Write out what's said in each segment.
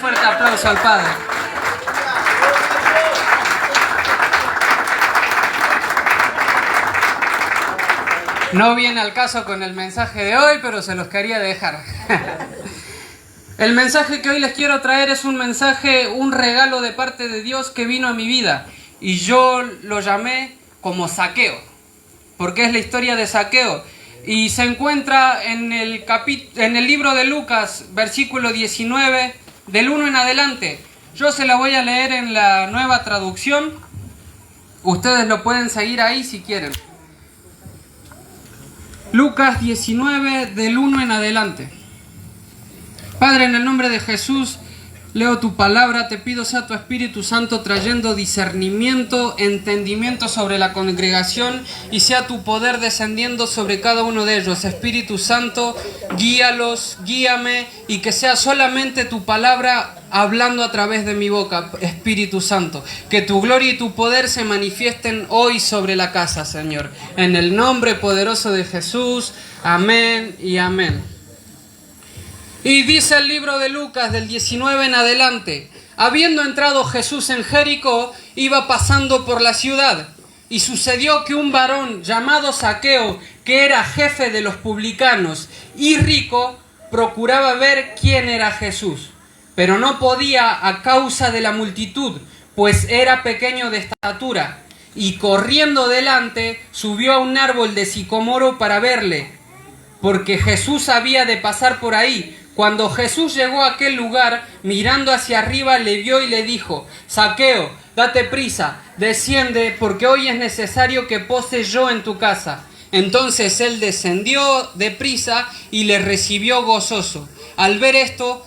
fuerte aplauso al Padre. No viene al caso con el mensaje de hoy, pero se los quería dejar. El mensaje que hoy les quiero traer es un mensaje, un regalo de parte de Dios que vino a mi vida. Y yo lo llamé como Zaqueo, porque es la historia de Zaqueo. Y se encuentra en el libro de Lucas, versículo 19, del 1 en adelante. Yo se la voy a leer en la Nueva Traducción. Ustedes lo pueden seguir ahí si quieren. Lucas 19, del 1 en adelante. Padre, en el nombre de Jesús, leo tu palabra, te pido sea tu Espíritu Santo trayendo discernimiento, entendimiento sobre la congregación y sea tu poder descendiendo sobre cada uno de ellos. Espíritu Santo, guíalos, guíame y que sea solamente tu palabra hablando a través de mi boca, Espíritu Santo. Que tu gloria y tu poder se manifiesten hoy sobre la casa, Señor. En el nombre poderoso de Jesús, amén y amén. Y dice el libro de Lucas del 19 en adelante: habiendo entrado Jesús en Jericó, iba pasando por la ciudad. Y sucedió que un varón llamado Zaqueo, que era jefe de los publicanos y rico, procuraba ver quién era Jesús. Pero no podía a causa de la multitud, pues era pequeño de estatura. Y corriendo delante, subió a un árbol de sicomoro para verle, porque Jesús había de pasar por ahí. Cuando Jesús llegó a aquel lugar, mirando hacia arriba, le vio y le dijo: Zaqueo, date prisa, desciende, porque hoy es necesario que pose yo en tu casa. Entonces él descendió de prisa y le recibió gozoso. Al ver esto,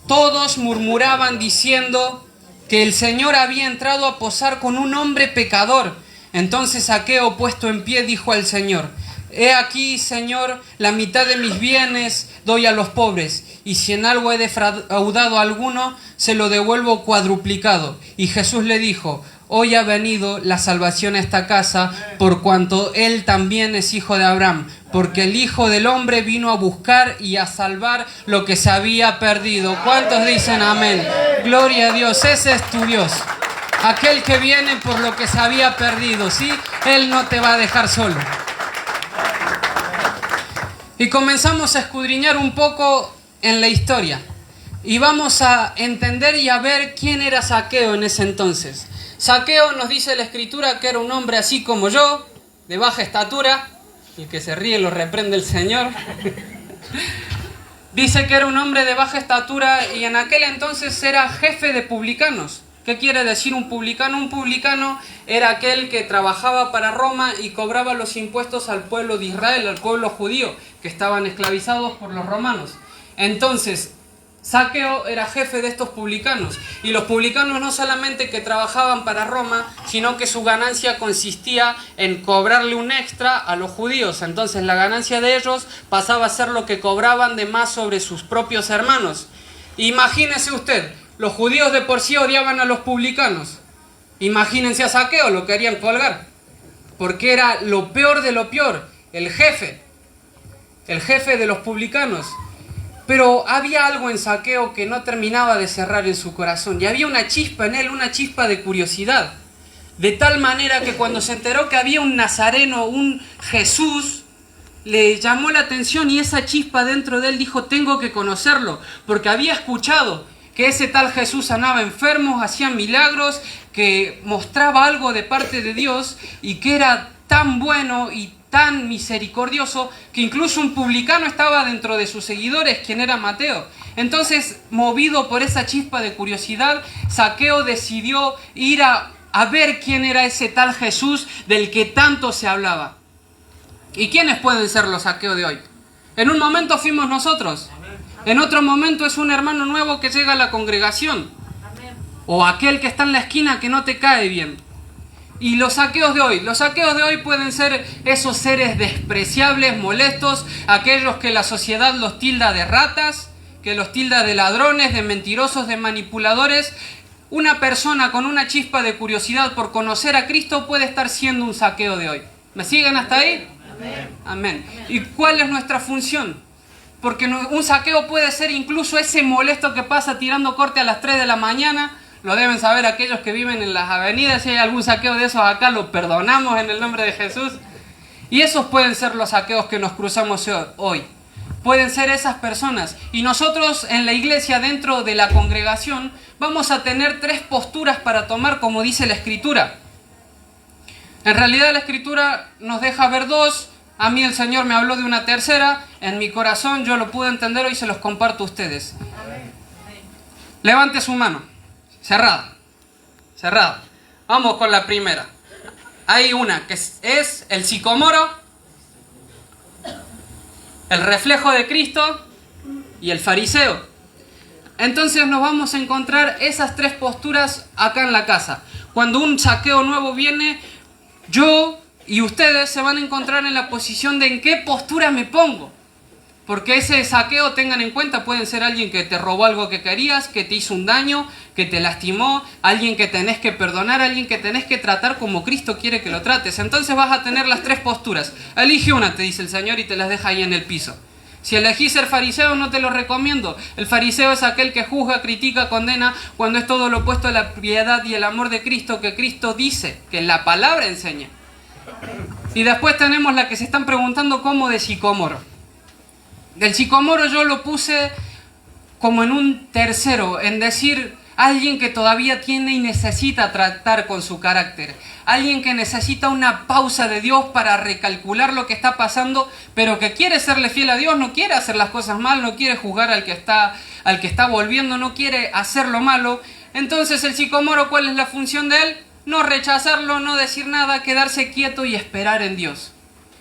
todos murmuraban diciendo que el Señor había entrado a posar con un hombre pecador. Entonces Zaqueo, puesto en pie, dijo al Señor: He aquí, Señor, la mitad de mis bienes doy a los pobres, y si en algo he defraudado a alguno, se lo devuelvo cuadruplicado. Y Jesús le dijo: Hoy ha venido la salvación a esta casa, por cuanto él también es hijo de Abraham, porque el Hijo del Hombre vino a buscar y a salvar lo que se había perdido. ¿Cuántos dicen amén? Gloria a Dios, ese es tu Dios. Aquel que viene por lo que se había perdido, ¿sí? Él no te va a dejar solo. Y comenzamos a escudriñar un poco en la historia. Y vamos a entender y a ver quién era Zaqueo en ese entonces. Zaqueo, nos dice la Escritura, que era un hombre así como yo, de baja estatura. El que se ríe lo reprende el Señor. Dice que era un hombre de baja estatura y en aquel entonces era jefe de publicanos. ¿Qué quiere decir un publicano? Un publicano era aquel que trabajaba para Roma y cobraba los impuestos al pueblo de Israel, al pueblo judío, que estaban esclavizados por los romanos. Entonces, Zaqueo era jefe de estos publicanos. Y los publicanos no solamente que trabajaban para Roma, sino que su ganancia consistía en cobrarle un extra a los judíos. Entonces la ganancia de ellos pasaba a ser lo que cobraban de más sobre sus propios hermanos. Imagínese usted, los judíos de por sí odiaban a los publicanos. Imagínense a Zaqueo, lo querían colgar. Porque era lo peor de lo peor, el jefe de los publicanos. Pero había algo en Zaqueo que no terminaba de cerrar en su corazón. Y había una chispa en él, una chispa de curiosidad. De tal manera que cuando se enteró que había un nazareno, un Jesús, le llamó la atención y esa chispa dentro de él dijo: tengo que conocerlo. Porque había escuchado que ese tal Jesús sanaba enfermos, hacía milagros, que mostraba algo de parte de Dios y que era tan bueno y tan misericordioso que incluso un publicano estaba dentro de sus seguidores, quien era Mateo. Entonces, movido por esa chispa de curiosidad, Zaqueo decidió ir a ver quién era ese tal Jesús del que tanto se hablaba. ¿Y quiénes pueden ser los Zaqueos de hoy? En un momento fuimos nosotros. En otro momento es un hermano nuevo que llega a la congregación. O aquel que está en la esquina que no te cae bien. Y los Zaqueos de hoy pueden ser esos seres despreciables, molestos, aquellos que la sociedad los tilda de ratas, que los tilda de ladrones, de mentirosos, de manipuladores. Una persona con una chispa de curiosidad por conocer a Cristo puede estar siendo un Zaqueo de hoy. ¿Me siguen hasta ahí? Amén. ¿Y cuál es nuestra función? Porque un saqueo puede ser incluso ese molesto que pasa tirando corte a las 3 de la mañana. Lo deben saber aquellos que viven en las avenidas. Si hay algún saqueo de esos acá, lo perdonamos en el nombre de Jesús. Y esos pueden ser los saqueos que nos cruzamos hoy. Pueden ser esas personas. Y nosotros en la iglesia, dentro de la congregación, vamos a tener 3 posturas para tomar, como dice la Escritura. En realidad la Escritura nos deja ver 2. A mí el Señor me habló de una tercera. En mi corazón yo lo pude entender y se los comparto a ustedes. Levante su mano. Cerrada. Cerrada. Vamos con la primera. Hay una que es el sicomoro, el reflejo de Cristo y el fariseo. Entonces nos vamos a encontrar esas 3 posturas acá en la casa. Cuando un saqueo nuevo viene, yo y ustedes se van a encontrar en la posición de en qué postura me pongo. Porque ese saqueo, tengan en cuenta, pueden ser alguien que te robó algo que querías, que te hizo un daño, que te lastimó, alguien que tenés que perdonar, alguien que tenés que tratar como Cristo quiere que lo trates. Entonces vas a tener las 3 posturas. Elige una, te dice el Señor, y te las deja ahí en el piso. Si elegís ser fariseo, no te lo recomiendo. El fariseo es aquel que juzga, critica, condena, cuando es todo lo opuesto a la piedad y el amor de Cristo que Cristo dice, que la palabra enseña. Y después tenemos la que se están preguntando como de sicómoro. Del sicómoro yo lo puse como en un tercero, en decir, alguien que todavía tiene y necesita tratar con su carácter. Alguien que necesita una pausa de Dios para recalcular lo que está pasando, pero que quiere serle fiel a Dios, no quiere hacer las cosas mal, no quiere juzgar al que está volviendo, no quiere hacer lo malo. Entonces el sicómoro, ¿cuál es la función de él? No rechazarlo, no decir nada, quedarse quieto y esperar en Dios.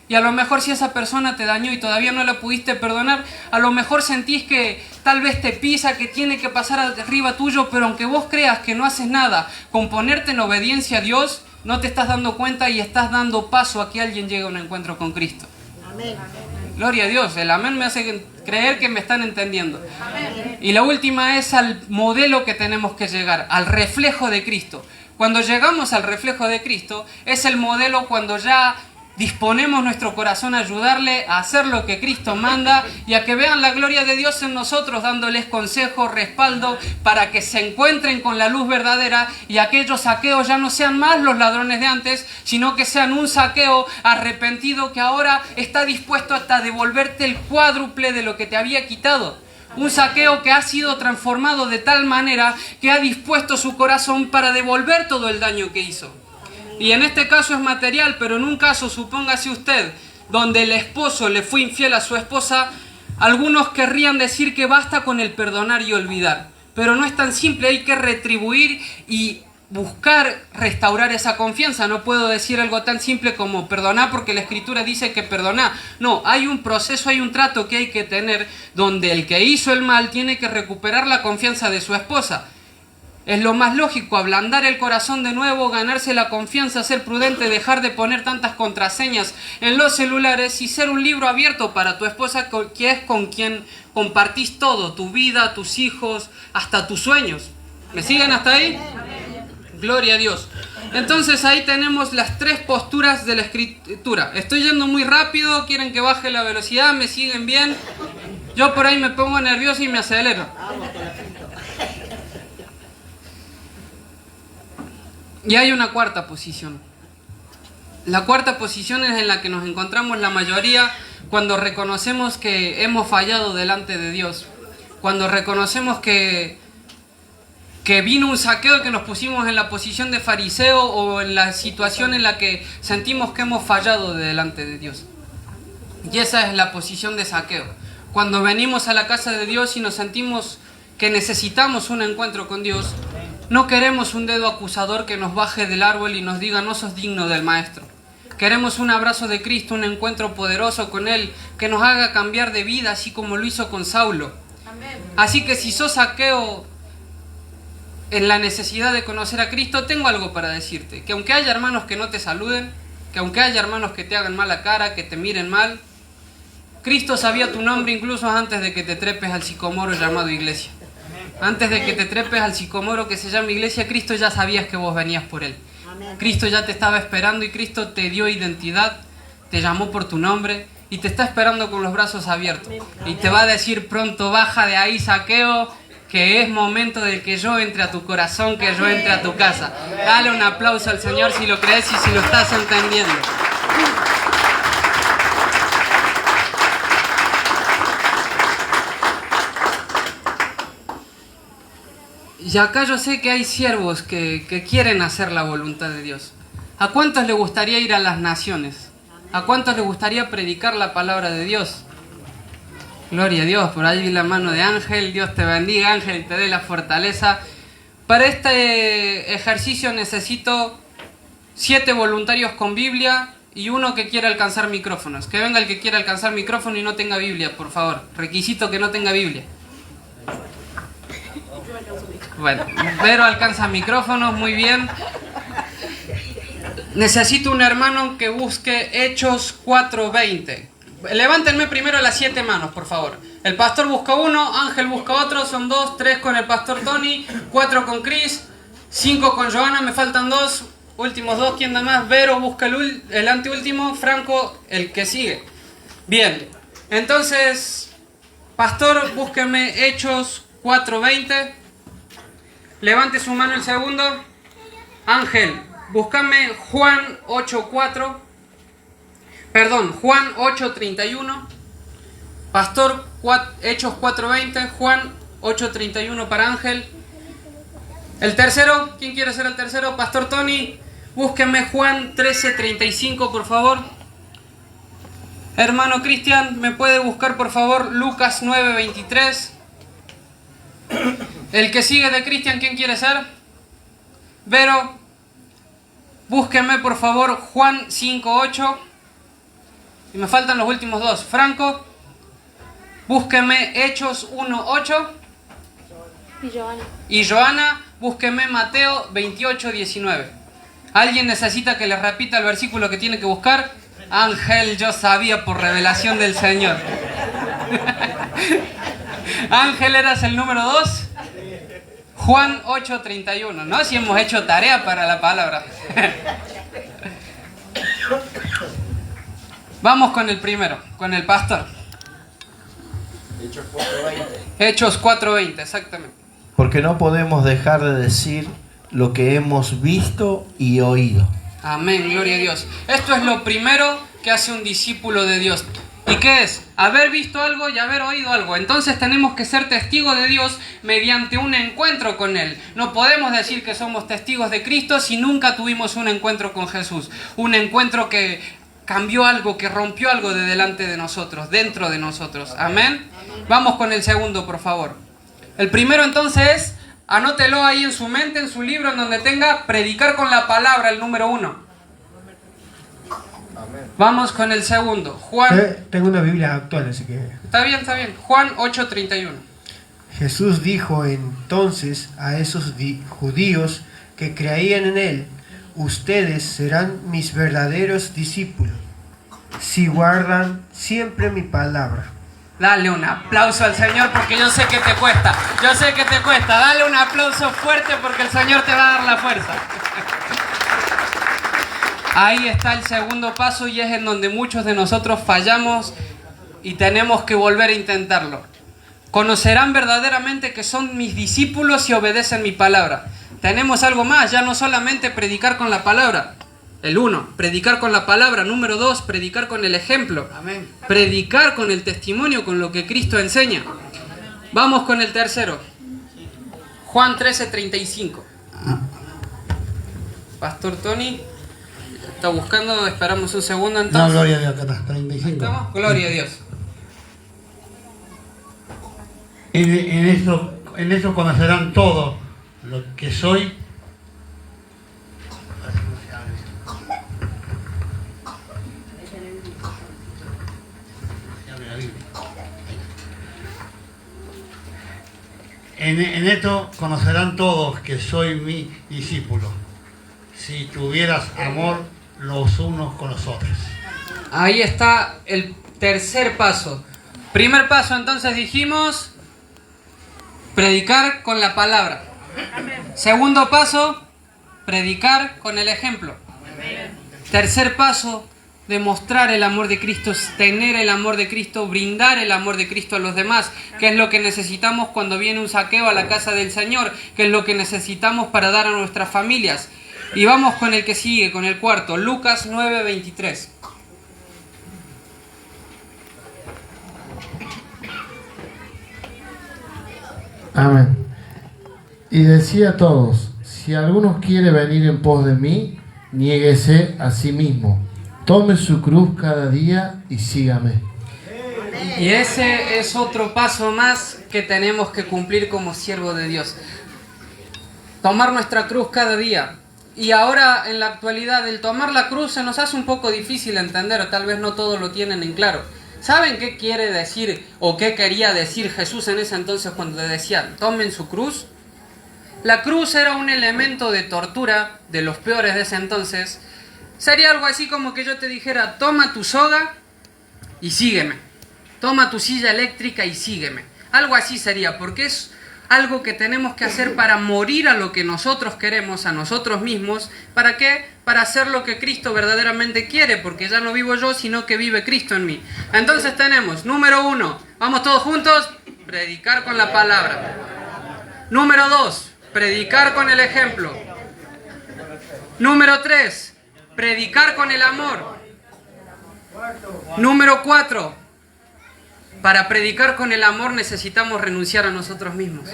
Y a lo mejor si esa persona te dañó y todavía no la pudiste perdonar, a lo mejor sentís que tal vez te pisa, que tiene que pasar arriba tuyo, pero aunque vos creas que no haces nada con ponerte en obediencia a Dios, no te estás dando cuenta y estás dando paso a que alguien llegue a un encuentro con Cristo. Amén. Gloria a Dios, el amén me hace creer que me están entendiendo. Amén. Y la última es al modelo que tenemos que llegar, al reflejo de Cristo. Cuando llegamos al reflejo de Cristo, es el modelo cuando ya disponemos nuestro corazón a ayudarle a hacer lo que Cristo manda y a que vean la gloria de Dios en nosotros, dándoles consejo, respaldo, para que se encuentren con la luz verdadera y aquellos saqueos ya no sean más los ladrones de antes, sino que sean un saqueo arrepentido que ahora está dispuesto hasta devolverte el cuádruple de lo que te había quitado. Un saqueo que ha sido transformado de tal manera que ha dispuesto su corazón para devolver todo el daño que hizo. Y en este caso es material, pero en un caso, supóngase usted, donde el esposo le fue infiel a su esposa, algunos querrían decir que basta con el perdonar y olvidar. Pero no es tan simple, hay que retribuir y buscar restaurar esa confianza. No puedo decir algo tan simple como perdonar porque la Escritura dice que perdonar. No, hay un proceso, hay un trato que hay que tener donde el que hizo el mal tiene que recuperar la confianza de su esposa. Es lo más lógico, ablandar el corazón de nuevo, ganarse la confianza, ser prudente, dejar de poner tantas contraseñas en los celulares y ser un libro abierto para tu esposa, que es con quien compartís todo, tu vida, tus hijos, hasta tus sueños. ¿Me siguen hasta ahí? Gloria a Dios. Entonces ahí tenemos las 3 posturas de la Escritura. Estoy yendo muy rápido, quieren que baje la velocidad, me siguen bien. Yo por ahí me pongo nervioso y me acelero. Y hay una cuarta posición. La cuarta posición es en la que nos encontramos la mayoría cuando reconocemos que hemos fallado delante de Dios. Cuando reconocemos que vino un saqueo y que nos pusimos en la posición de fariseo o en la situación en la que sentimos que hemos fallado delante de Dios. Y esa es la posición de saqueo. Cuando venimos a la casa de Dios y nos sentimos que necesitamos un encuentro con Dios, no queremos un dedo acusador que nos baje del árbol y nos diga no sos digno del Maestro. Queremos un abrazo de Cristo, un encuentro poderoso con Él, que nos haga cambiar de vida, así como lo hizo con Saulo. Amén. Así que si sos saqueo en la necesidad de conocer a Cristo, tengo algo para decirte. Que aunque haya hermanos que no te saluden, que aunque haya hermanos que te hagan mala cara, que te miren mal, Cristo sabía tu nombre incluso antes de que te trepes al sicomoro llamado iglesia. Antes de que te trepes al sicomoro que se llama iglesia, Cristo ya sabías que vos venías por Él. Cristo ya te estaba esperando y Cristo te dio identidad, te llamó por tu nombre y te está esperando con los brazos abiertos. Y te va a decir pronto, baja de ahí, Zaqueo, que es momento de que yo entre a tu corazón, que yo entre a tu casa. Dale un aplauso al Señor si lo crees y si lo estás entendiendo. Y acá yo sé que hay siervos que quieren hacer la voluntad de Dios. ¿A cuántos les gustaría ir a las naciones? ¿A cuántos les gustaría predicar la palabra de Dios? Gloria a Dios, por ahí vi la mano de Ángel. Dios te bendiga, Ángel, y te dé la fortaleza. Para este ejercicio necesito 7 voluntarios con Biblia y uno que quiera alcanzar micrófonos. Que venga el que quiera alcanzar micrófono y no tenga Biblia, por favor. Requisito que no tenga Biblia. Bueno, Vero alcanza micrófonos, muy bien. Necesito un hermano que busque Hechos 4:20. Levántenme primero las 7 manos, por favor. El pastor busca uno, Ángel busca otro, son 2, 3 con el pastor Tony, 4 con Chris, 5 con Joana, me faltan 2, últimos 2, ¿quién da más? Vero busca el anteúltimo, Franco el que sigue. Bien, entonces, pastor, búsqueme Hechos 4:20. Levante su mano el segundo. Ángel, búscame Juan 8:4. Perdón, Juan 8:31. Pastor, Hechos 4:20. Juan 8:31 para Ángel. El tercero, ¿quién quiere ser el tercero? Pastor Tony, búsqueme Juan 13:35, por favor. Hermano Cristian, ¿me puede buscar por favor Lucas 9:23? El que sigue de Cristian, ¿quién quiere ser? Vero, búsqueme por favor Juan 5:8. Y me faltan los últimos 2. Franco, búsqueme Hechos 1:8. Y Joana, búsqueme Mateo 28:19. ¿Alguien necesita que les repita el versículo que tiene que buscar? Ángel, yo sabía por revelación del Señor. Ángel, eras el número 2. Juan 8:31, ¿no? Si hemos hecho tarea para la palabra. Vamos con el primero, con el pastor. Hechos 4:20. Hechos 4:20, exactamente. Porque no podemos dejar de decir lo que hemos visto y oído. Amén, gloria a Dios. Esto es lo primero que hace un discípulo de Dios. ¿Y qué es? Haber visto algo y haber oído algo. Entonces tenemos que ser testigos de Dios mediante un encuentro con Él. No podemos decir que somos testigos de Cristo si nunca tuvimos un encuentro con Jesús. Un encuentro que cambió algo, que rompió algo de delante de nosotros, dentro de nosotros. Amén. Vamos con el segundo, por favor. El primero entonces es, anótelo ahí en su mente, en su libro, en donde tenga, predicar con la palabra, el número 1. Vamos con el segundo. Juan. Tengo una Biblia actual, así que... Está bien. Juan 8:31. Jesús dijo entonces a esos judíos que creían en Él: ustedes serán mis verdaderos discípulos, si guardan siempre mi palabra. Dale un aplauso al Señor porque yo sé que te cuesta. Dale un aplauso fuerte porque el Señor te va a dar la fuerza. Ahí está el segundo paso y es en donde muchos de nosotros fallamos y tenemos que volver a intentarlo. Conocerán verdaderamente que son mis discípulos si obedecen mi palabra. Tenemos algo más, ya no solamente predicar con la palabra. El 1, predicar con la palabra. Número 2, predicar con el ejemplo. Amén. Predicar con el testimonio, con lo que Cristo enseña. Vamos con el tercero. Juan 13:35. Pastor Tony está buscando, esperamos un segundo entonces. No, gloria a Dios, acá está, 35. ¿Estamos? Gloria a Dios. En eso conocerán todo lo que soy. En esto conocerán todos que soy mi discípulo, si tuvieras amor los unos con los otros. Ahí está el tercer paso. Primer paso entonces dijimos, predicar con la palabra. Segundo paso, predicar con el ejemplo. Tercer paso, demostrar el amor de Cristo, tener el amor de Cristo, brindar el amor de Cristo a los demás, que es lo que necesitamos cuando viene un saqueo a la casa del Señor, que es lo que necesitamos para dar a nuestras familias. Y vamos con el que sigue, con el cuarto, Lucas 9:23. Amén. Y decía a todos: si alguno quiere venir en pos de mí, niéguese a sí mismo, tome su cruz cada día y sígame. Y ese es otro paso más que tenemos que cumplir como siervo de Dios. Tomar nuestra cruz cada día. Y ahora, en la actualidad, el tomar la cruz se nos hace un poco difícil entender, o tal vez no todos lo tienen en claro. ¿Saben qué quiere decir o qué quería decir Jesús en ese entonces cuando le decía, tomen su cruz? La cruz era un elemento de tortura de los peores de ese entonces. Sería algo así como que yo te dijera, toma tu soga y sígueme. Toma tu silla eléctrica y sígueme. Algo así sería, porque es algo que tenemos que hacer para morir a lo que nosotros queremos, a nosotros mismos. ¿Para qué? Para hacer lo que Cristo verdaderamente quiere, porque ya no vivo yo, sino que vive Cristo en mí. Entonces tenemos, número 1, vamos todos juntos, predicar con la palabra. Número 2, predicar con el ejemplo. Número 3, predicar con el amor. Número 4, para predicar con el amor necesitamos renunciar a nosotros mismos.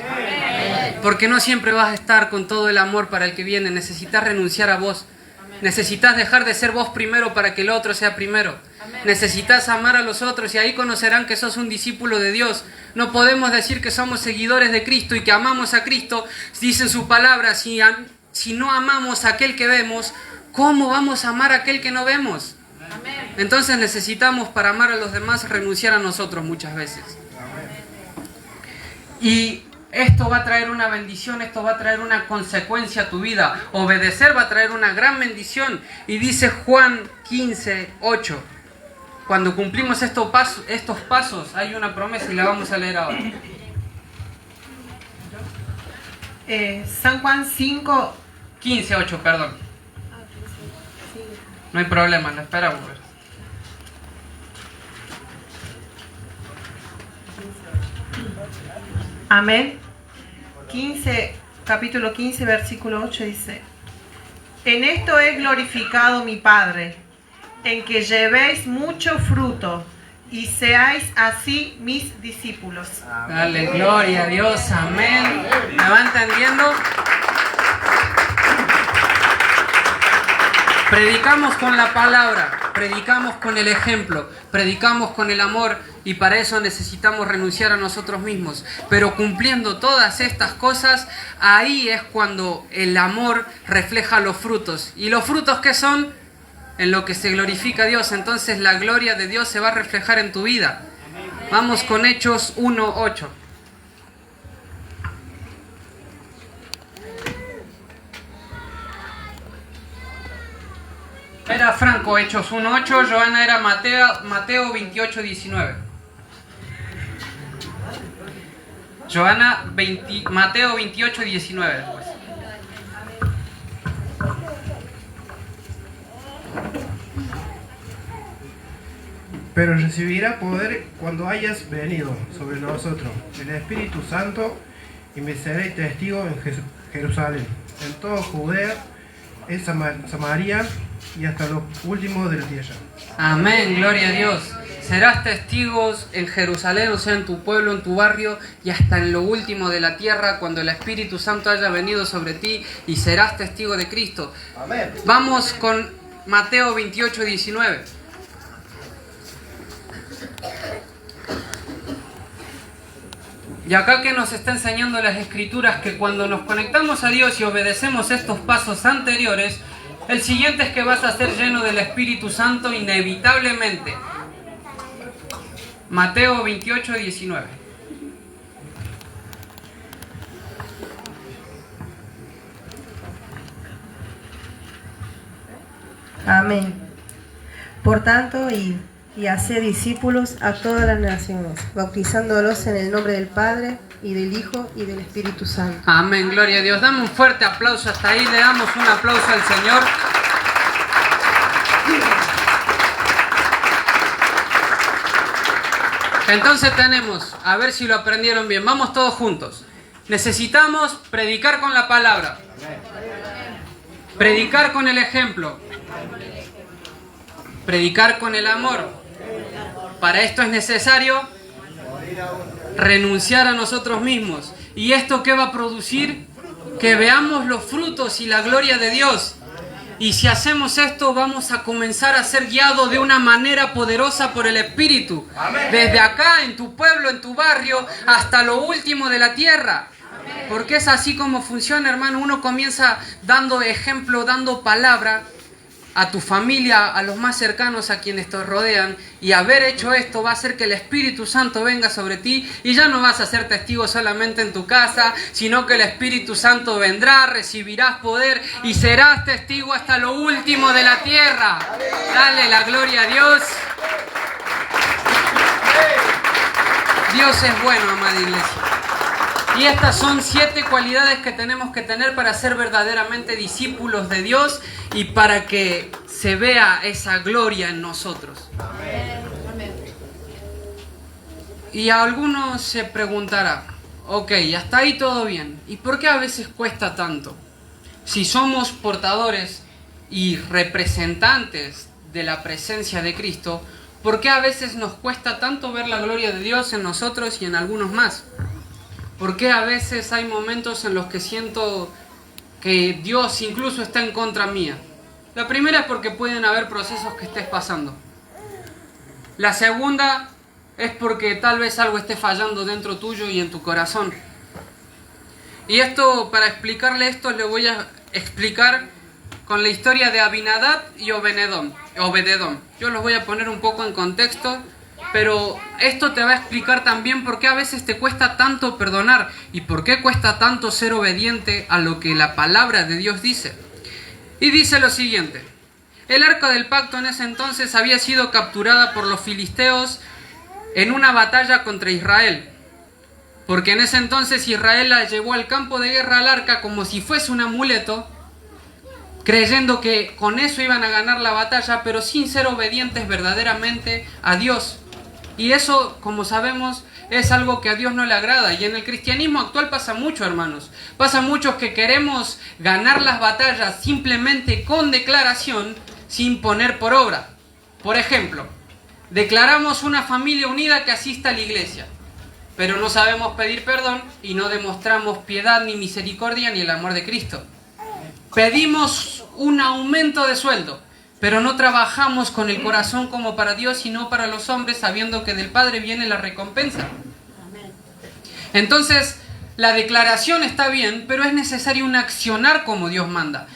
Porque no siempre vas a estar con todo el amor para el que viene. Necesitas renunciar a vos. Necesitas dejar de ser vos primero para que el otro sea primero. Necesitas amar a los otros y ahí conocerán que sos un discípulo de Dios. No podemos decir que somos seguidores de Cristo y que amamos a Cristo. Dice su palabra, si no amamos a aquel que vemos, ¿cómo vamos a amar a aquel que no vemos? Entonces necesitamos, para amar a los demás, renunciar a nosotros muchas veces. Y esto va a traer una bendición, esto va a traer una consecuencia a tu vida. Obedecer va a traer una gran bendición. Y dice Juan 15:8. Cuando cumplimos estos pasos, hay una promesa y la vamos a leer ahora. San Juan 5. 15:8, perdón. No hay problema, la esperamos. Amén. Capítulo 15, versículo 8 dice: en esto es glorificado mi Padre, en que llevéis mucho fruto y seáis así mis discípulos. Dale gloria a Dios, amén. ¿Me va entendiendo? Predicamos con la palabra, predicamos con el ejemplo, predicamos con el amor y para eso necesitamos renunciar a nosotros mismos. Pero cumpliendo todas estas cosas, ahí es cuando el amor refleja los frutos. ¿Y los frutos qué son? En lo que se glorifica a Dios. Entonces la gloria de Dios se va a reflejar en tu vida. Vamos con Hechos 1:8. Era Franco, Hechos 1:8, Joana era Mateo 28:19. Joana, Mateo 28:19 después. Pero recibirá poder cuando hayas venido sobre nosotros el Espíritu Santo y me seréis testigo en Jerusalén, en toda Judea, en Samaria y hasta los últimos de la tierra. Amén, gloria a Dios. Serás testigos en Jerusalén, o sea, en tu pueblo, en tu barrio y hasta en lo último de la tierra cuando el Espíritu Santo haya venido sobre ti y serás testigo de Cristo. Amén. Vamos con Mateo 28:19. Y acá que nos está enseñando las Escrituras que cuando nos conectamos a Dios y obedecemos estos pasos anteriores, el siguiente es que vas a ser lleno del Espíritu Santo inevitablemente. Mateo 28:19. Amén. Por tanto, id y haced discípulos a todas las naciones, bautizándolos en el nombre del Padre, y del Hijo, y del Espíritu Santo. Amén, gloria a Dios. Dame un fuerte aplauso hasta ahí, le damos un aplauso al Señor. Entonces tenemos, a ver si lo aprendieron bien, vamos todos juntos. Necesitamos predicar con la palabra, predicar con el ejemplo, predicar con el amor. Para esto es necesario renunciar a nosotros mismos. ¿Y esto qué va a producir? Que veamos los frutos y la gloria de Dios. Y si hacemos esto, vamos a comenzar a ser guiados de una manera poderosa por el Espíritu. Desde acá, en tu pueblo, en tu barrio, hasta lo último de la tierra. Porque es así como funciona, hermano. Uno comienza dando ejemplo, dando palabra a tu familia, a los más cercanos, a quienes te rodean. Y haber hecho esto va a hacer que el Espíritu Santo venga sobre ti. Y ya no vas a ser testigo solamente en tu casa, sino que el Espíritu Santo vendrá, recibirás poder y serás testigo hasta lo último de la tierra. Dale la gloria a Dios. Dios es bueno, amada iglesia. Y estas son 7 cualidades que tenemos que tener para ser verdaderamente discípulos de Dios y para que se vea esa gloria en nosotros. Y a algunos se preguntará, ok, hasta ahí todo bien, ¿y por qué a veces cuesta tanto? Si somos portadores y representantes de la presencia de Cristo, ¿por qué a veces nos cuesta tanto ver la gloria de Dios en nosotros y en algunos más? ¿Por qué a veces hay momentos en los que siento que Dios incluso está en contra mía? La primera es porque pueden haber procesos que estés pasando. La segunda es porque tal vez algo esté fallando dentro tuyo y en tu corazón. Y esto, para explicarle esto, le voy a explicar con la historia de Abinadab y Obededom. Yo los voy a poner un poco en contexto. Pero esto te va a explicar también por qué a veces te cuesta tanto perdonar y por qué cuesta tanto ser obediente a lo que la palabra de Dios dice. Y dice lo siguiente: el arca del pacto en ese entonces había sido capturada por los filisteos en una batalla contra Israel. Porque en ese entonces Israel la llevó al campo de guerra al arca como si fuese un amuleto, creyendo que con eso iban a ganar la batalla, pero sin ser obedientes verdaderamente a Dios. Y eso, como sabemos, es algo que a Dios no le agrada. Y en el cristianismo actual pasa mucho, hermanos. Pasa mucho que queremos ganar las batallas simplemente con declaración, sin poner por obra. Por ejemplo, declaramos una familia unida que asista a la iglesia, pero no sabemos pedir perdón y no demostramos piedad ni misericordia ni el amor de Cristo. Pedimos un aumento de sueldo, pero no trabajamos con el corazón como para Dios, sino para los hombres, sabiendo que del Padre viene la recompensa. Entonces, la declaración está bien, pero es necesario un accionar como Dios manda.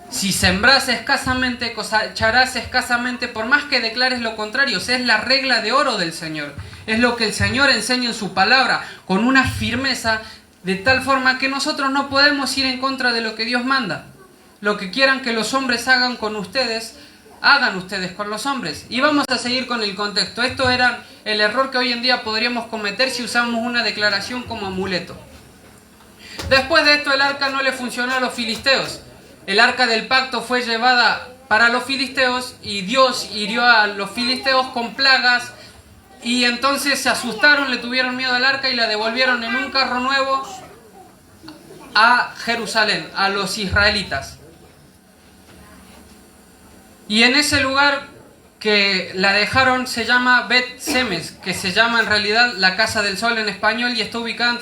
Si sembrás escasamente, cosecharás escasamente, por más que declares lo contrario. O sea, es la regla de oro del Señor. Es lo que el Señor enseña en su palabra, con una firmeza, de tal forma que nosotros no podemos ir en contra de lo que Dios manda. Lo que quieran que los hombres hagan con ustedes, hagan ustedes con los hombres. Y vamos a seguir con el contexto. Esto era el error que hoy en día podríamos cometer si usamos una declaración como amuleto. Después de esto, el arca no le funcionó a los filisteos. El arca del pacto fue llevada para los filisteos y Dios hirió a los filisteos con plagas. Y entonces se asustaron, le tuvieron miedo al arca y la devolvieron en un carro nuevo a Jerusalén, a los israelitas. Y en ese lugar que la dejaron se llama Bet Semes, que se llama en realidad la Casa del Sol en español, y está ubicada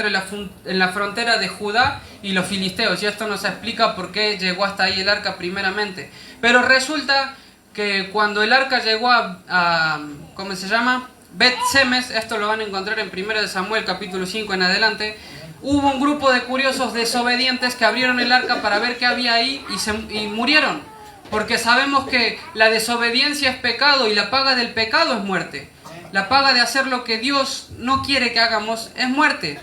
en la frontera de Judá y los filisteos. Y esto nos explica por qué llegó hasta ahí el arca primeramente. Pero resulta que cuando el arca llegó a ¿cómo se llama? Bet Semes, esto lo van a encontrar en 1 Samuel capítulo 5 en adelante. Hubo un grupo de curiosos desobedientes que abrieron el arca para ver qué había ahí y murieron. Porque sabemos que la desobediencia es pecado y la paga del pecado es muerte. La paga de hacer lo que Dios no quiere que hagamos es muerte.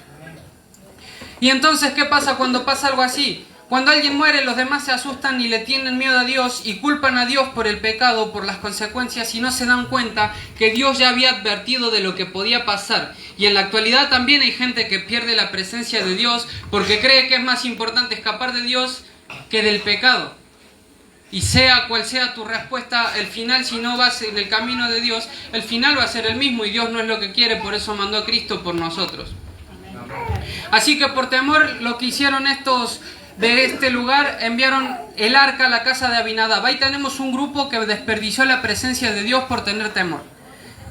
Y entonces, ¿qué pasa cuando pasa algo así? Cuando alguien muere, los demás se asustan y le tienen miedo a Dios y culpan a Dios por el pecado, por las consecuencias, y no se dan cuenta que Dios ya había advertido de lo que podía pasar. Y en la actualidad también hay gente que pierde la presencia de Dios porque cree que es más importante escapar de Dios que del pecado. Y sea cual sea tu respuesta, el final, si no vas en el camino de Dios, el final va a ser el mismo y Dios no es lo que quiere, por eso mandó a Cristo por nosotros. Así que por temor, lo que hicieron estos de este lugar, enviaron el arca a la casa de Abinadab. Ahí tenemos un grupo que desperdició la presencia de Dios por tener temor.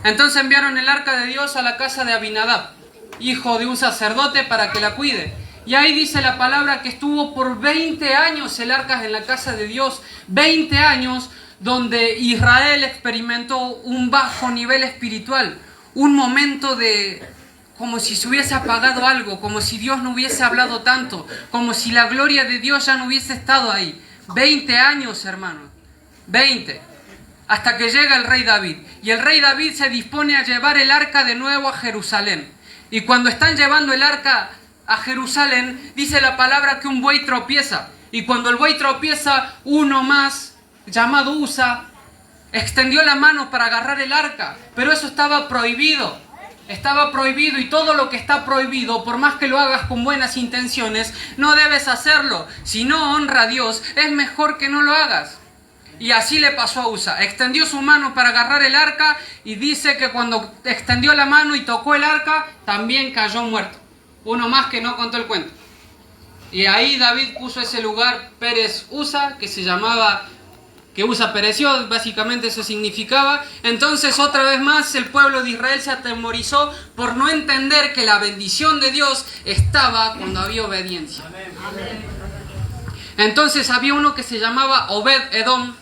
Entonces enviaron el arca de Dios a la casa de Abinadab, hijo de un sacerdote, para que la cuide. Y ahí dice la palabra que estuvo por 20 años el arca en la casa de Dios. 20 años donde Israel experimentó un bajo nivel espiritual. Un momento de como si se hubiese apagado algo, como si Dios no hubiese hablado tanto, como si la gloria de Dios ya no hubiese estado ahí. 20 años, hermanos. 20. Hasta que llega el rey David. Y el rey David se dispone a llevar el arca de nuevo a Jerusalén. Y cuando están llevando el arca a Jerusalén, dice la palabra que un buey tropieza. Y cuando el buey tropieza, uno más, llamado Usa, extendió la mano para agarrar el arca. Pero eso estaba prohibido. Estaba prohibido, y todo lo que está prohibido, por más que lo hagas con buenas intenciones, no debes hacerlo. Si no honra a Dios, es mejor que no lo hagas. Y así le pasó a Usa. Extendió su mano para agarrar el arca, y dice que cuando extendió la mano y tocó el arca, también cayó muerto. Uno más que no contó el cuento. Y ahí David puso ese lugar Pérez Usa, que se llamaba, que Usa pereció, básicamente eso significaba. Entonces otra vez más el pueblo de Israel se atemorizó por no entender que la bendición de Dios estaba cuando había obediencia. Entonces había uno que se llamaba Obed-Edom,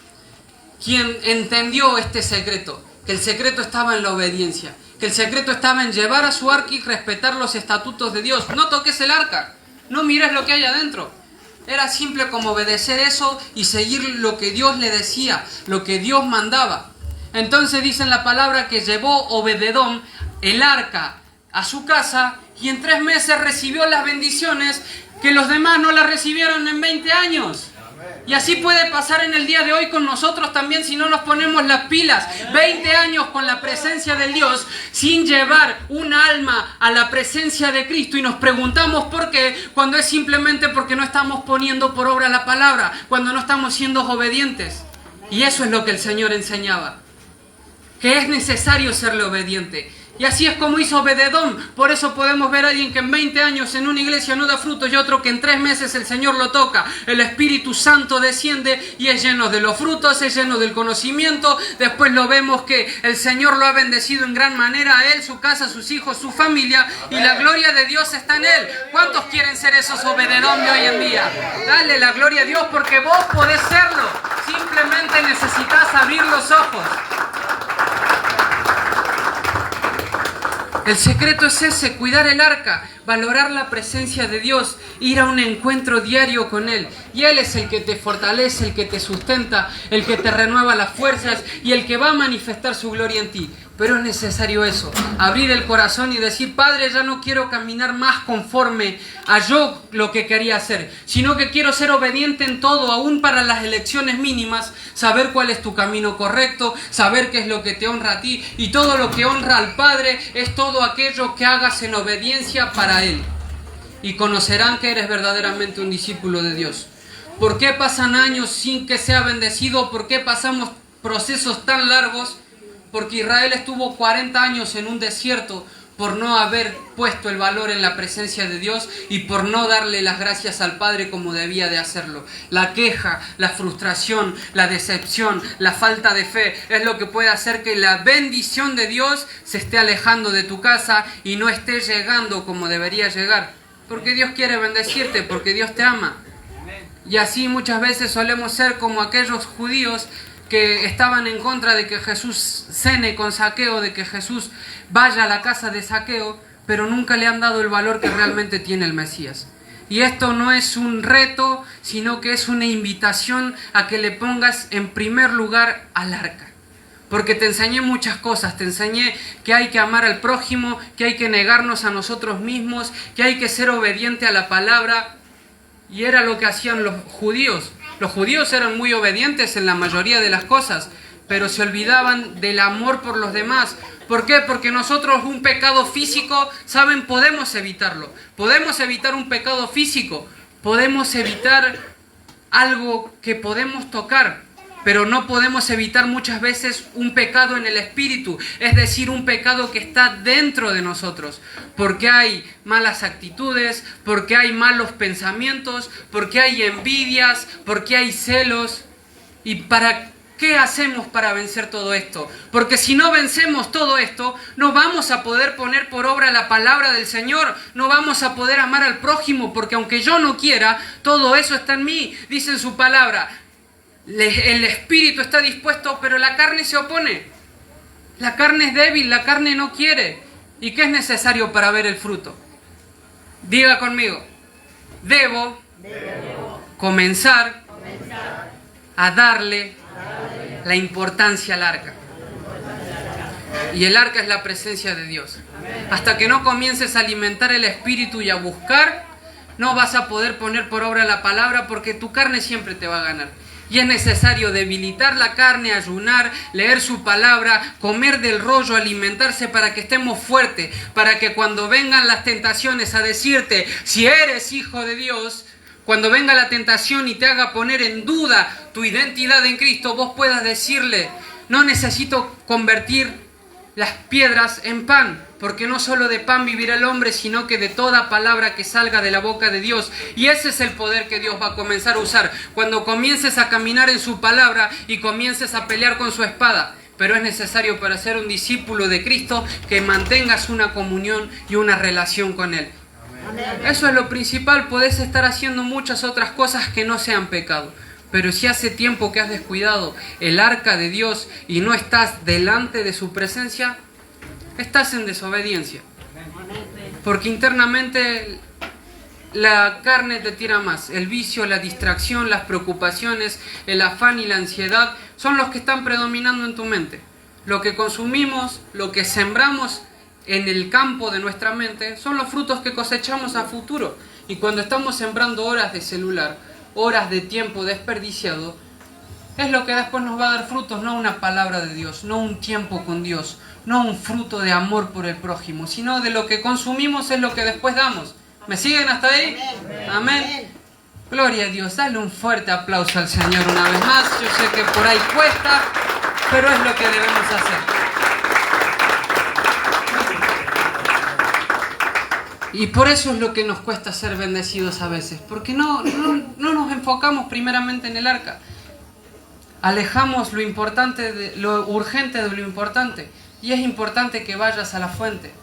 quien entendió este secreto, que el secreto estaba en la obediencia, que el secreto estaba en llevar a su arca y respetar los estatutos de Dios. No toques el arca, no mires lo que hay adentro. Era simple como obedecer eso y seguir lo que Dios le decía, lo que Dios mandaba. Entonces dice en la palabra que llevó Obed-Edom el arca a su casa, y en 3 meses recibió las bendiciones que los demás no las recibieron en 20 años. Y así puede pasar en el día de hoy con nosotros también si no nos ponemos las pilas. 20 años con la presencia del Dios sin llevar un alma a la presencia de Cristo, y nos preguntamos por qué, cuando es simplemente porque no estamos poniendo por obra la palabra, cuando no estamos siendo obedientes. Y eso es lo que el Señor enseñaba, que es necesario serle obediente. Y así es como hizo Obed-Edom. Por eso podemos ver a alguien que en 20 años en una iglesia no da fruto, y otro que en 3 meses el Señor lo toca. El Espíritu Santo desciende y es lleno de los frutos, es lleno del conocimiento. Después lo vemos que el Señor lo ha bendecido en gran manera, a él, su casa, sus hijos, su familia, y la gloria de Dios está en él. ¿Cuántos quieren ser esos Obed-Edom de hoy en día? Dale la gloria a Dios, porque vos podés serlo. Simplemente necesitas abrir los ojos. El secreto es ese, cuidar el arca, valorar la presencia de Dios, ir a un encuentro diario con Él. Y Él es el que te fortalece, el que te sustenta, el que te renueva las fuerzas y el que va a manifestar su gloria en ti. Pero es necesario eso, abrir el corazón y decir: Padre, ya no quiero caminar más conforme a yo lo que quería hacer, sino que quiero ser obediente en todo, aún para las elecciones mínimas, saber cuál es tu camino correcto, saber qué es lo que te honra a ti, y todo lo que honra al Padre es todo aquello que hagas en obediencia para Él. Y conocerán que eres verdaderamente un discípulo de Dios. ¿Por qué pasan años sin que sea bendecido? ¿Por qué pasamos procesos tan largos? Porque Israel estuvo 40 años en un desierto por no haber puesto el valor en la presencia de Dios y por no darle las gracias al Padre como debía de hacerlo. La queja, la frustración, la decepción, la falta de fe es lo que puede hacer que la bendición de Dios se esté alejando de tu casa y no esté llegando como debería llegar. Porque Dios quiere bendecirte, porque Dios te ama. Y así muchas veces solemos ser como aquellos judíos que estaban en contra de que Jesús cene con Zaqueo, de que Jesús vaya a la casa de Zaqueo, pero nunca le han dado el valor que realmente tiene el Mesías. Y esto no es un reto, sino que es una invitación a que le pongas en primer lugar al arca. Porque te enseñé muchas cosas, te enseñé que hay que amar al prójimo, que hay que negarnos a nosotros mismos, que hay que ser obediente a la palabra. Y era lo que hacían los judíos. Los judíos eran muy obedientes en la mayoría de las cosas, pero se olvidaban del amor por los demás. ¿Por qué? Porque nosotros un pecado físico, ¿saben? Podemos evitarlo. Podemos evitar un pecado físico. Podemos evitar algo que podemos tocar, pero no podemos evitar muchas veces un pecado en el espíritu, es decir, un pecado que está dentro de nosotros, porque hay malas actitudes, porque hay malos pensamientos, porque hay envidias, porque hay celos. ¿Y para qué hacemos para vencer todo esto? Porque si no vencemos todo esto, no vamos a poder poner por obra la palabra del Señor, no vamos a poder amar al prójimo, porque aunque yo no quiera, todo eso está en mí, dice en su palabra. El espíritu está dispuesto, pero la carne se opone. La carne es débil, la carne no quiere. ¿Y qué es necesario para ver el fruto? Diga conmigo, debo comenzar a darle la importancia al arca. Y el arca es la presencia de Dios. Hasta que no comiences a alimentar el espíritu y a buscar, no vas a poder poner por obra la palabra, porque tu carne siempre te va a ganar. Y es necesario debilitar la carne, ayunar, leer su palabra, comer del rollo, alimentarse para que estemos fuertes, para que cuando vengan las tentaciones a decirte si eres hijo de Dios, cuando venga la tentación y te haga poner en duda tu identidad en Cristo, vos puedas decirle, no necesito convertir las piedras en pan, porque no solo de pan vivirá el hombre, sino que de toda palabra que salga de la boca de Dios. Y ese es el poder que Dios va a comenzar a usar cuando comiences a caminar en su palabra y comiences a pelear con su espada. Pero es necesario, para ser un discípulo de Cristo, que mantengas una comunión y una relación con Él. Eso es lo principal. Podés estar haciendo muchas otras cosas que no sean pecado, pero si hace tiempo que has descuidado el arca de Dios y no estás delante de su presencia, estás en desobediencia. Porque internamente la carne te tira más. El vicio, la distracción, las preocupaciones, el afán y la ansiedad son los que están predominando en tu mente. Lo que consumimos, lo que sembramos en el campo de nuestra mente, son los frutos que cosechamos a futuro. Y cuando estamos sembrando horas de celular, horas de tiempo desperdiciado, es lo que después nos va a dar frutos, no una palabra de Dios, no un tiempo con Dios, no un fruto de amor por el prójimo, sino de lo que consumimos es lo que después damos. ¿Me siguen hasta ahí? Amén. Gloria a Dios. Dale un fuerte aplauso al Señor una vez más. Yo sé que por ahí cuesta, pero es lo que debemos hacer. Y por eso es lo que nos cuesta ser bendecidos a veces, porque no nos enfocamos primeramente en el arca. Alejamos lo importante, lo urgente de lo importante. Y es importante que vayas a la fuente.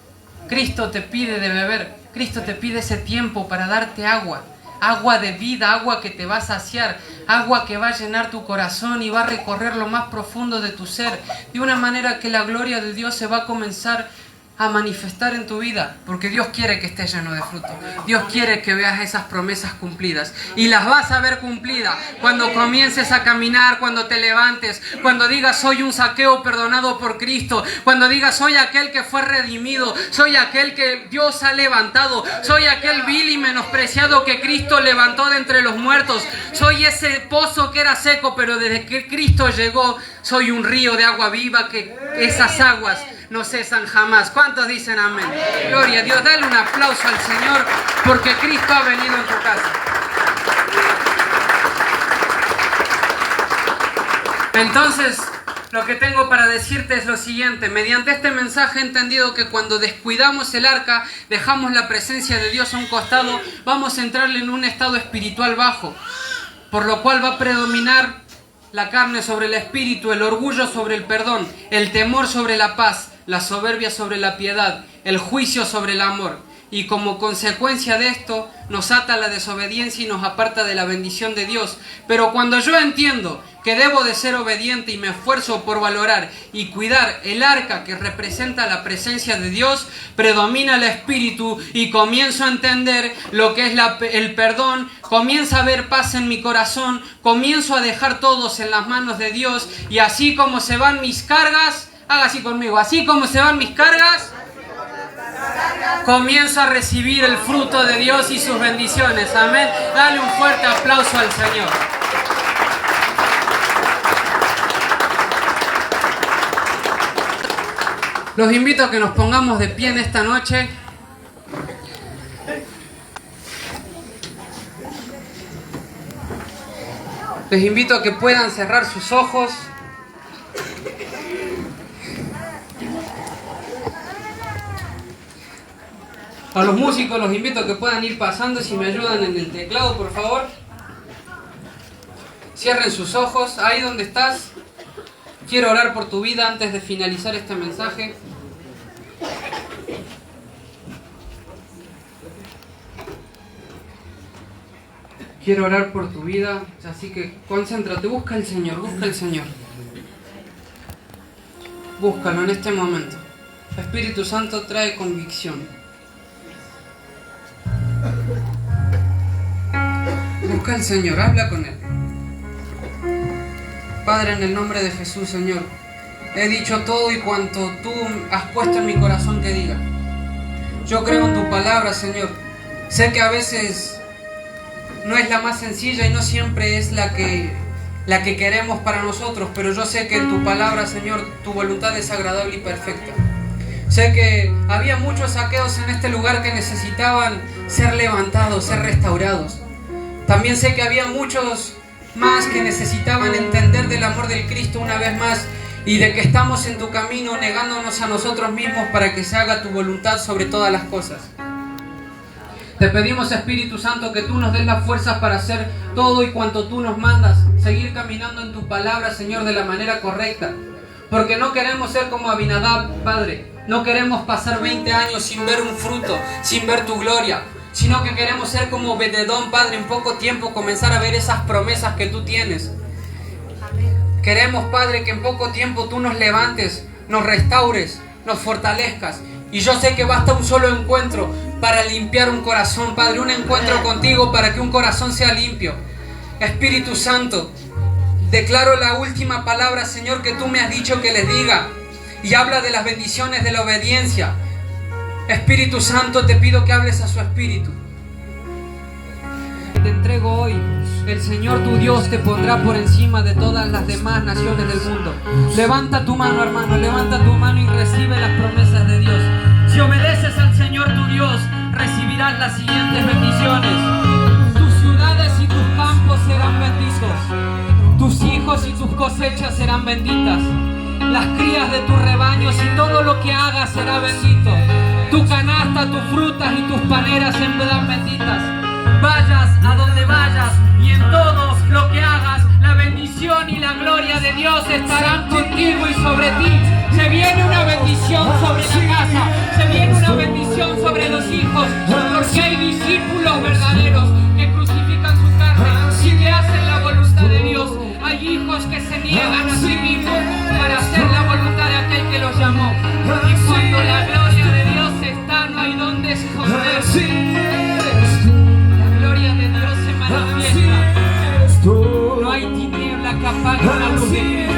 Cristo te pide de beber. Cristo te pide ese tiempo para darte agua. Agua de vida, agua que te va a saciar. Agua que va a llenar tu corazón y va a recorrer lo más profundo de tu ser. De una manera que la gloria de Dios se va a comenzar a manifestar en tu vida, porque Dios quiere que estés lleno de fruto. Dios quiere que veas esas promesas cumplidas, y las vas a ver cumplidas cuando comiences a caminar, cuando te levantes, cuando digas soy un Zaqueo perdonado por Cristo, cuando digas soy aquel que fue redimido, soy aquel que Dios ha levantado, soy aquel vil y menospreciado que Cristo levantó de entre los muertos, soy ese pozo que era seco, pero desde que Cristo llegó soy un río de agua viva, que esas aguas no cesan jamás. ¿Cuántos dicen amén? Gloria a Dios. Dale un aplauso al Señor, porque Cristo ha venido en tu casa. Entonces, lo que tengo para decirte es lo siguiente. Mediante este mensaje he entendido que cuando descuidamos el arca, dejamos la presencia de Dios a un costado, vamos a entrarle en un estado espiritual bajo, por lo cual va a predominar la carne sobre el espíritu, el orgullo sobre el perdón, el temor sobre la paz, la soberbia sobre la piedad, el juicio sobre el amor. Y como consecuencia de esto, nos ata la desobediencia y nos aparta de la bendición de Dios. Pero cuando yo entiendo que debo de ser obediente y me esfuerzo por valorar y cuidar el arca que representa la presencia de Dios, predomina el espíritu y comienzo a entender lo que es el perdón, comienza a haber paz en mi corazón, comienzo a dejar todos en las manos de Dios, y así como se van mis cargas, haga así conmigo, así como se van mis cargas, comienzo a recibir el fruto de Dios y sus bendiciones. Amén. Dale un fuerte aplauso al Señor. Los invito a que nos pongamos de pie en esta noche. Les invito a que puedan cerrar sus ojos. A los músicos los invito a que puedan ir pasando, si me ayudan en el teclado, por favor. Cierren sus ojos, ahí donde estás. Quiero orar por tu vida antes de finalizar este mensaje. Quiero orar por tu vida, así que concéntrate, busca al Señor, busca al Señor. Búscalo en este momento. Espíritu Santo trae convicción. Busca al Señor, habla con Él. Padre, en el nombre de Jesús, Señor, he dicho todo y cuanto tú has puesto en mi corazón que diga. Yo creo en tu palabra, Señor. Sé que a veces no es la más sencilla y no siempre es la que queremos para nosotros, pero yo sé que en tu palabra, Señor, tu voluntad es agradable y perfecta. Sé que había muchos saqueos en este lugar que necesitaban ser levantados, ser restaurados. También sé que había muchos más que necesitaban entender del amor del Cristo una vez más y de que estamos en tu camino negándonos a nosotros mismos para que se haga tu voluntad sobre todas las cosas. Te pedimos, Espíritu Santo, que tú nos des las fuerzas para hacer todo y cuanto tú nos mandas, seguir caminando en tu palabra, Señor, de la manera correcta. Porque no queremos ser como Abinadab, Padre. No queremos pasar 20 años sin ver un fruto, sin ver tu gloria, sino que queremos ser como Obed-Edom, Padre, en poco tiempo comenzar a ver esas promesas que tú tienes. Queremos, Padre, que en poco tiempo tú nos levantes, nos restaures, nos fortalezcas. Y yo sé que basta un solo encuentro para limpiar un corazón, Padre, un encuentro contigo para que un corazón sea limpio. Espíritu Santo, declaro la última palabra, Señor, que tú me has dicho que les diga, y habla de las bendiciones de la obediencia. Espíritu Santo, te pido que hables a su espíritu. Te entrego hoy. El Señor tu Dios te pondrá por encima de todas las demás naciones del mundo. Levanta tu mano, hermano, levanta tu mano y recibe las promesas de Dios. Si obedeces al Señor tu Dios, recibirás las siguientes bendiciones. Tus ciudades y tus campos serán benditos. Tus hijos y tus cosechas serán benditas. Las crías de tus rebaños y todo lo que hagas será bendito. Tu canasta, tus frutas y tus paneras serán benditas. Vayas a donde vayas y en todo lo que hagas, la bendición y la gloria de Dios estarán contigo y sobre ti. Se viene una bendición sobre la casa, se viene una bendición sobre los hijos, porque hay discípulos verdaderos que crucifican su carne y que hacen la voluntad de Dios. Hay hijos que se niegan a sí mismos para hacer la voluntad de aquel que los llamó. Y cuando la gloria de Dios está, no hay donde esconderse. La gloria de Dios se manifiesta. No hay tiniebla que apague la luz de Cristo.